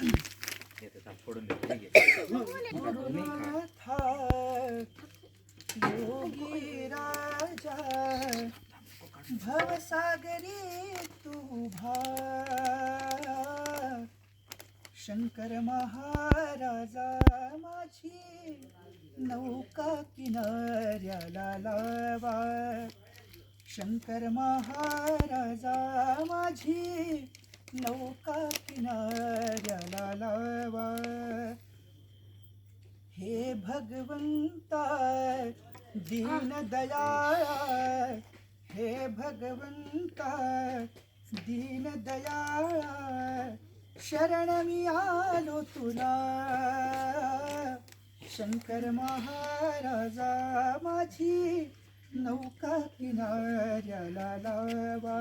फोडून देतो. योगी राजा भवसागरी तू भार, शंकर महाराजा माझी नौका किनाऱ्याला लावा, शंकर महाराजा माझी नौका किनाऱ्याला लावा. हे भगवंता दीन दयाळ, हे भगवंता दीन दयाळ, शरण मी आलो तुला, शंकर महाराजा माझी नौका किनाऱ्याला लावा,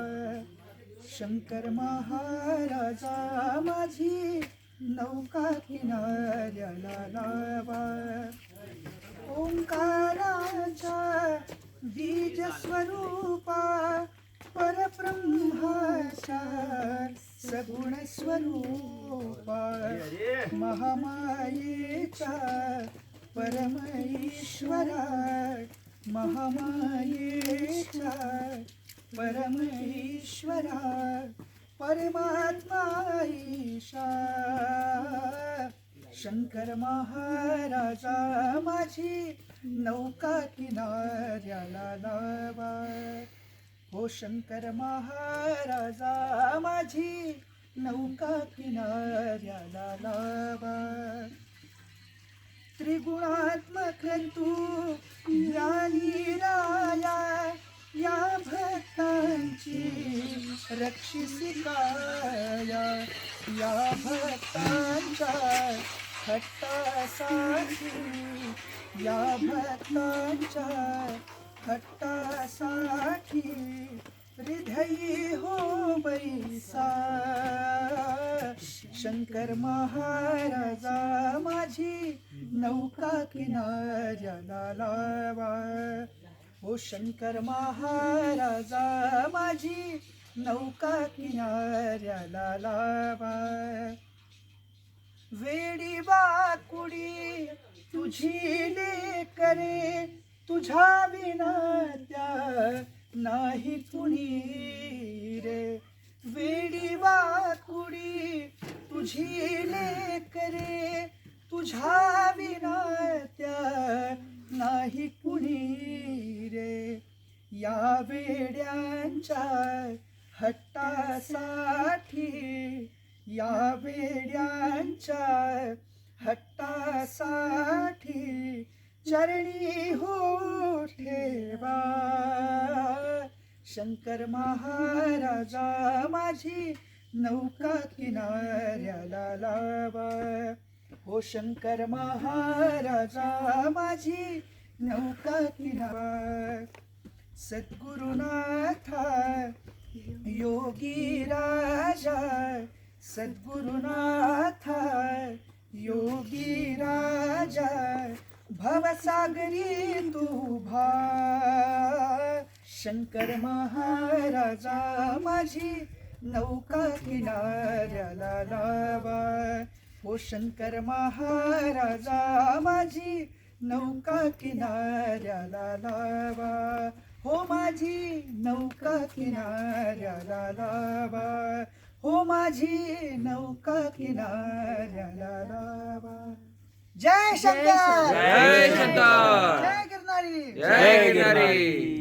शंकर महाराजा माझी नौका किनाऱ्याला लावा. ओंकाराच्या बीज स्वरूपा परब्रह्माच्या सगुण स्वरूपा, महामायेच्या परम ईश्वरा, महामायेच्या परम ईश्वरा, परमात्मा ईशा, शंकर महाराजा माझी नौका किनाऱ्याला लावा. हो शंकर महाराजा माझी नौका किनाऱ्याला लावा. त्रिगुणात्मक तू राणी राया, या भक्तांची रक्षिसी काया, या भक्तांच्या हट्टासाठी, या भक्तांच्या हट्टासाठी हृदयी हो बैसा, शंकर महाराजा माझी नौका किनाऱ्याला लावा. हो शंकर महाराजा माझी नौका किनाऱ्याला लावा. वेडी वाकुडी तुझी लेकरे, तुझ्या विना त्या नाही कुणी रे. वेडी वाकुडी तुझी लेकरे, तुझ्या विना त्या नाही कुणी रे. या वेड्यांच्या हट्टासाठी, या वेड्यांच्या हट्टासाठी चरणी हो ठेवा, शंकर महाराजा माझी नौका किनाऱ्याला लावा. हो शंकर महाराजा माझी नौका किनारा. सद्गुरुनाथा योगी राजा, सद्गुरुनाथा योगी राजा, भवसागरी तू भार, शंकर महाराजा माझी नौका किनाऱ्याला लावा. हो शंकर महाराजा माझी नौका किनाऱ्याला लावा. हो माझी नौका किनाऱ्याला लावा. हो माझी नौका किनाऱ्याला लावा. जय शंकर, जय शंकर, जय गिरनारी, जय गिरनारी.